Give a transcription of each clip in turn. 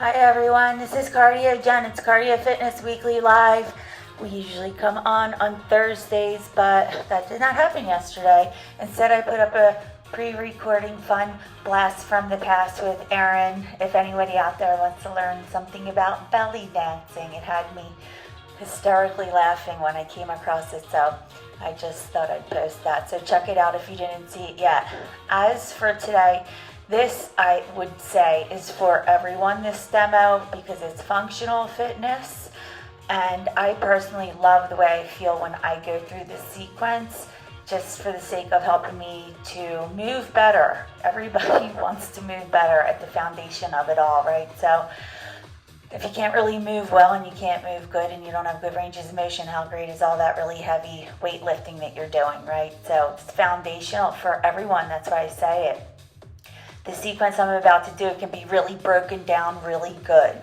Hi everyone, this is CardiYO It's Cardio Fitness Weekly Live. We usually come on Thursdays, but that did not happen yesterday. Instead, I put up a pre-recording fun blast from the past with Erin. If anybody out there wants to learn something about belly dancing, it had me hysterically laughing when I came across it, so I just thought I'd post that. So check it out if you didn't see it yet. As for today, this, I would say, is for everyone, this demo, because it's functional fitness. And I personally love the way I feel when I go through this sequence, just for the sake of helping me to move better. Everybody wants to move better at the foundation of it all, right? So if you can't really move well and you can't move good and you don't have good ranges of motion, how great is all that really heavy weightlifting that you're doing, right? So it's foundational for everyone. That's why I say it. The sequence I'm about to do can be really broken down really good.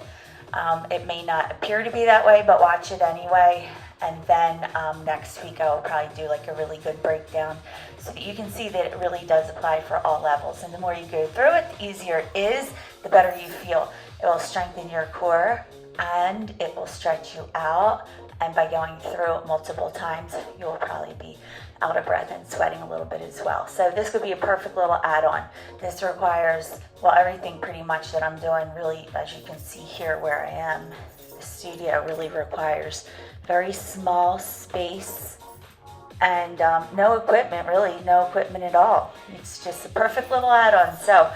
It may not appear to be that way, but watch it anyway. And then next week I will probably do like a really good breakdown so that you can see that it really does apply for all levels. And the more you go through it, the easier it is, the better you feel. It will strengthen your core and it will stretch you out. And by going through it multiple times, you will probably be out of breath and sweating a little bit as well. So this could be a perfect little add-on. This requires, well, everything pretty much that I'm doing really, as you can see here where I am, the studio really requires very small space and no equipment, really, no equipment at all. It's just a perfect little add-on. So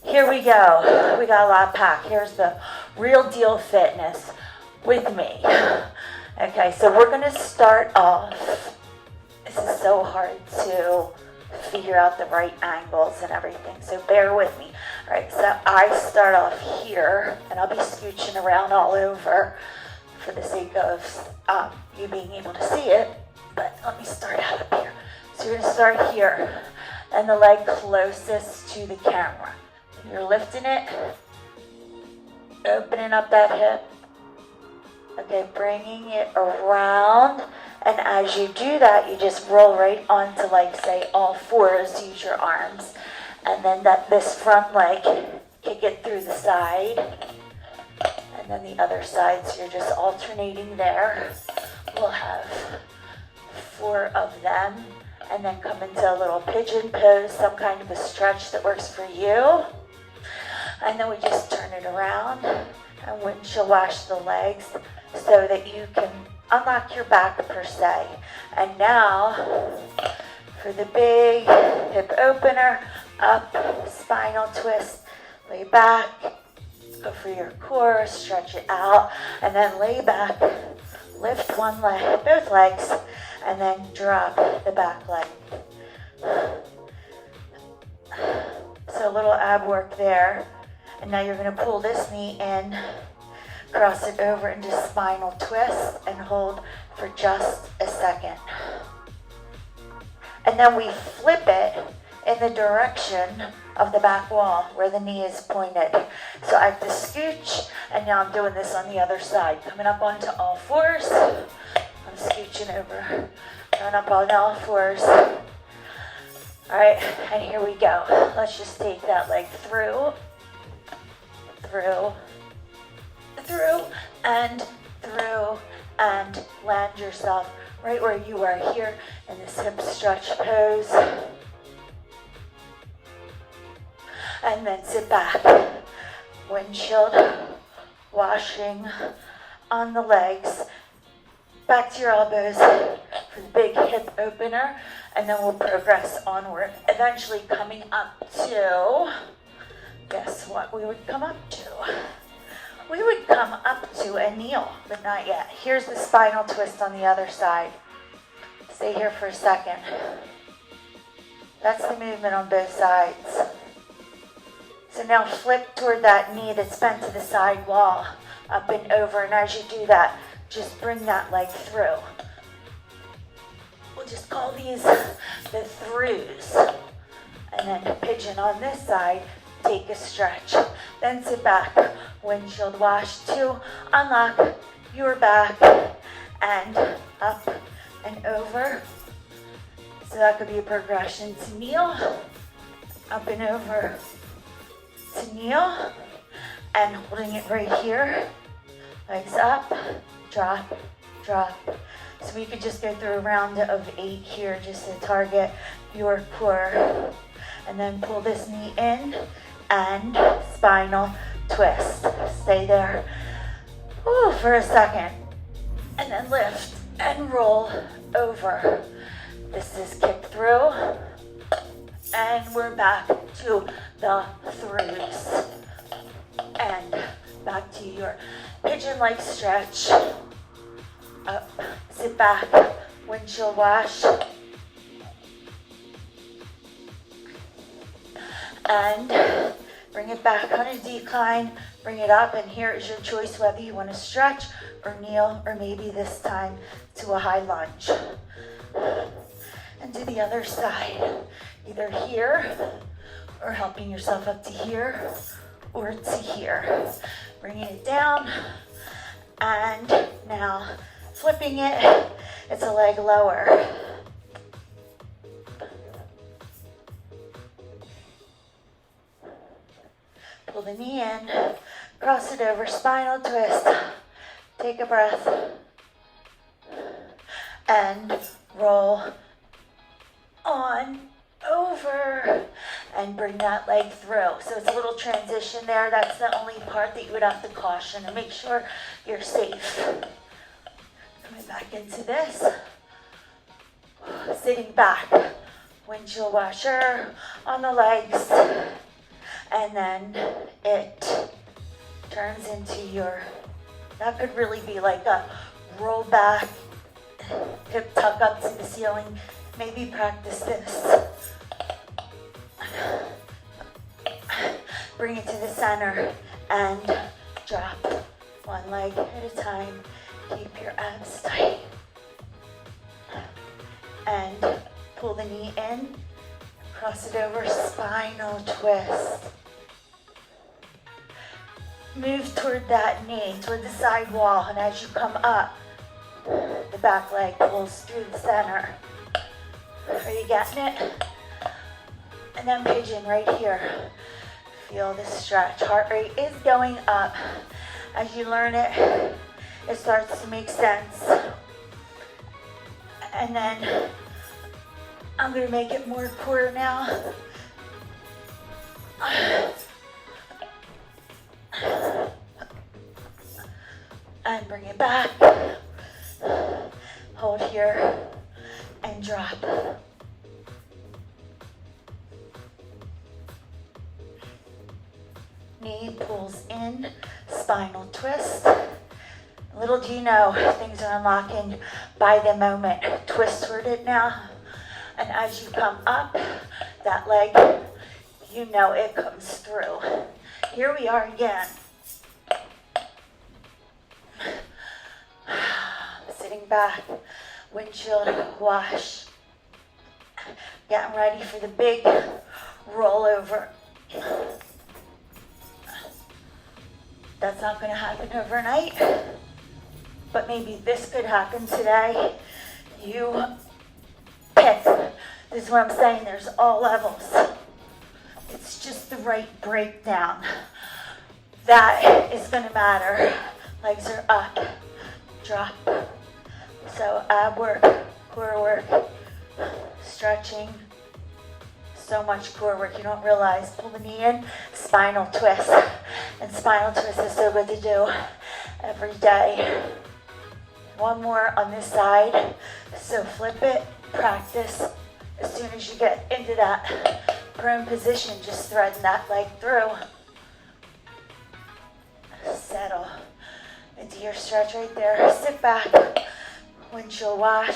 here we go. We got a lot packed. Here's the Real Deal Fitness with me. Okay, so we're gonna start off. This is so hard to figure out the right angles and everything, so bear with me. All right, so I start off here, and I'll be scooching around all over for the sake of you being able to see it, but let me start out up here. So you're gonna start here, and the leg closest to the camera. You're lifting it, opening up that hip, okay, bringing it around. And as you do that, you just roll right onto, like, say, all fours, use your arms. And then this front leg, kick it through the side. And then the other side, so you're just alternating there. We'll have 4 of them. And then come into a little pigeon pose, some kind of a stretch that works for you. And then we just turn it around and windshield wash the legs so that you can unlock your back per se. And now for the big hip opener, up, spinal twist, lay back, go for your core, stretch it out, and then lay back, lift one leg, both legs, and then drop the back leg. So a little ab work there. And now you're going to pull this knee in, cross it over into spinal twist, and hold for just a second. And then we flip it in the direction of the back wall where the knee is pointed. So I have to scooch, and now I'm doing this on the other side. Coming up onto all fours. I'm scooching over. Going up on all fours. All right, and here we go. Let's just take that leg through, and land yourself right where you are here in this hip stretch pose. And then sit back, windshield washing on the legs, back to your elbows for the big hip opener, and then we'll progress onward, eventually coming up to, guess what we would come up to? We would come up to a kneel, but not yet. Here's the spinal twist on the other side. Stay here for a second. That's the movement on both sides. So now flip toward that knee that's bent to the side wall, up and over, and as you do that, just bring that leg through. We'll just call these the throughs. And then pigeon on this side, take a stretch. Then sit back, windshield wash to unlock your back, and up and over. So that could be a progression to kneel, up and over to kneel, and holding it right here. Legs up, drop, drop. So we could just go through a round of 8 here just to target your core. And then pull this knee in and spinal twist. Stay there for a second. And then lift and roll over. This is kick through. And we're back to the 3s. And back to your pigeon-like stretch. Up, sit back, windshield wash. And bring it back on a decline, bring it up, and here is your choice whether you want to stretch or kneel, or maybe this time to a high lunge. And to the other side, either here, or helping yourself up to here, or to here. Bringing it down, and now flipping it, it's a leg lower. Pull the knee in, cross it over, spinal twist. Take a breath. And roll on over. And bring that leg through. So it's a little transition there. That's the only part that you would have to caution and make sure you're safe. Coming back into this. Sitting back. Windshield washer on the legs. And then it turns into your, that could really be like a roll back, hip tuck up to the ceiling. Maybe practice this. Bring it to the center and drop one leg at a time. Keep your abs tight. And pull the knee in, cross it over, spinal twist. Move toward that knee, toward the side wall, and as you come up, the back leg pulls through the center. Are you getting it? And then pigeon right here. Feel the stretch. Heart rate is going up. As you learn it, it starts to make sense. And then I'm going to make it more core now. And bring it back. Hold here and drop. Knee pulls in, spinal twist. Little do you know, things are unlocking by the moment. Twist toward it now. And as you come up, that leg, you know it comes through. Here we are again. Sitting back, windshield wash. Getting ready for the big rollover. That's not going to happen overnight, but maybe this could happen today. You pick. This is what I'm saying. There's all levels. It's just the right breakdown. That is going to matter. Legs are up, drop. So ab work, core work, stretching. So much core work you don't realize. Pull the knee in, spinal twist. And spinal twist is so good to do every day. One more on this side. So flip it, practice. As soon as you get into that prone position, just thread that leg through. Settle into your stretch right there. Sit back, windshield wash.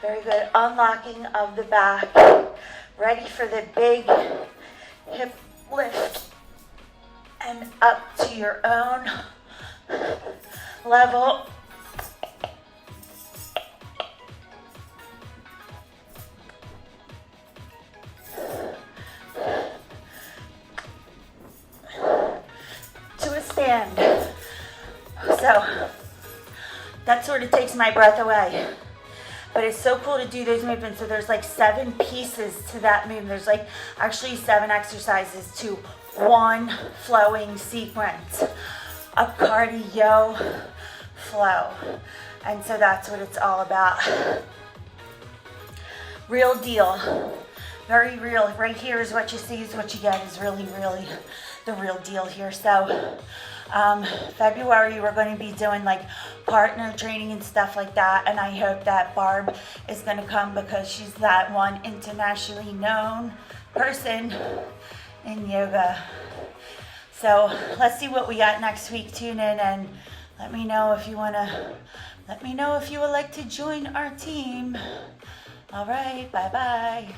Very good. Unlocking of the back. Ready for the big hip lift. And up to your own level. To a stand. So that sort of takes my breath away. But it's so cool to do those movements. So there's like 7 pieces to that movement. There's like actually 7 exercises to one flowing sequence, a cardio flow. And so that's what it's all about. Real deal, very real. Right here is what you see is what you get, is really, really the real deal here. So February, we're going to be doing like partner training and stuff like that. And I hope that Barb is going to come because she's that one internationally known person in yoga. So let's see what we got next week. Tune in and let me know if you would like to join our team. All right, bye-bye.